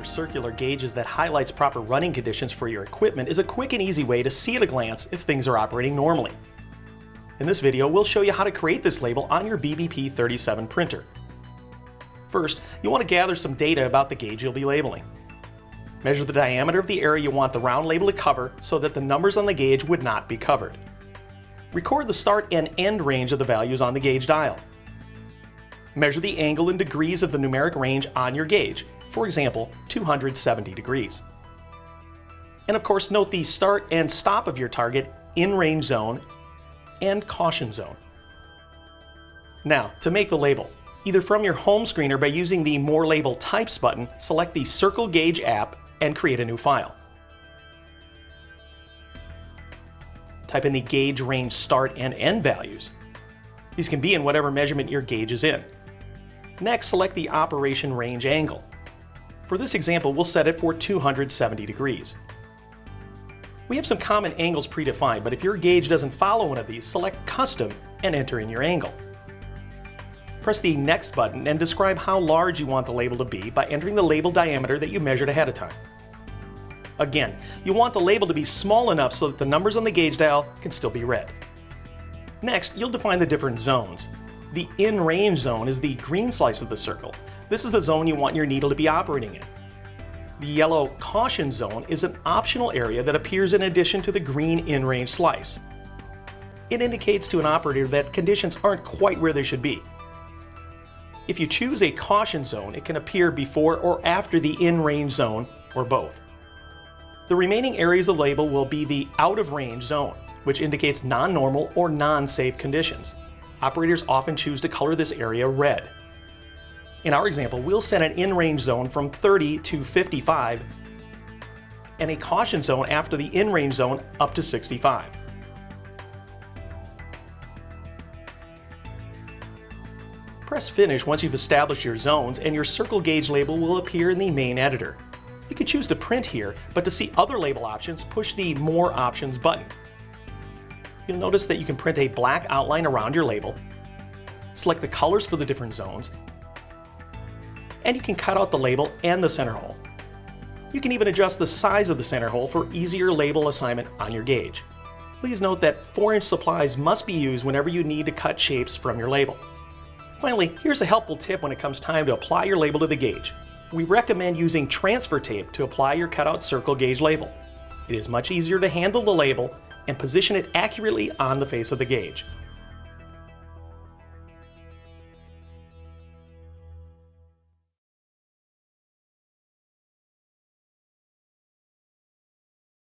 rectangular circular gauges that highlights proper running conditions for your equipment is a quick and easy way to see at a glance if things are operating normally. In this video, we'll show you how to create this label on your BBP 37 printer. First, you want to gather some data about the gauge you'll be labeling. Measure the diameter of the area you want the round label to cover so that the numbers on the gauge would not be covered. Record the start and end range of the values on the gauge dial. Measure the angle in degrees of the numeric range on your gauge, for example, 270 degrees. And of course, note the start and stop of your target in range zone and caution zone. Now, to make the label, either from your home screen or by using the More Label Types button, select the Circle Gauge app and create a new file. Type in the gauge range start and end values. These can be in whatever measurement your gauge is in. Next, select the operation range angle. For this example, we'll set it for 270 degrees. We have some common angles predefined, but if your gauge doesn't follow one of these, select Custom and enter in your angle. Press the Next button and describe how large you want the label to be by entering the label diameter that you measured ahead of time. Again, you want the label to be small enough so that the numbers on the gauge dial can still be read. Next, you'll define the different zones. The in-range zone is the green slice of the circle. This is the zone you want your needle to be operating in. The yellow caution zone is an optional area that appears in addition to the green in-range slice. It indicates to an operator that conditions aren't quite where they should be. If you choose a caution zone, it can appear before or after the in-range zone, or both. The remaining areas of the label will be the out-of-range zone, which indicates non-normal or non-safe conditions. Operators often choose to color this area red. In our example, we'll set an in-range zone from 30 to 55 and a caution zone after the in-range zone up to 65. Press Finish once you've established your zones and your circle gauge label will appear in the main editor. You can choose to print here, but to see other label options, push the More Options button. You'll notice that you can print a black outline around your label, select the colors for the different zones, and you can cut out the label and the center hole. You can even adjust the size of the center hole for easier label assignment on your gauge. Please note that 4-inch supplies must be used whenever you need to cut shapes from your label. Finally, here's a helpful tip when it comes time to apply your label to the gauge. We recommend using transfer tape to apply your cutout circle gauge label. It is much easier to handle the label and position it accurately on the face of the gauge.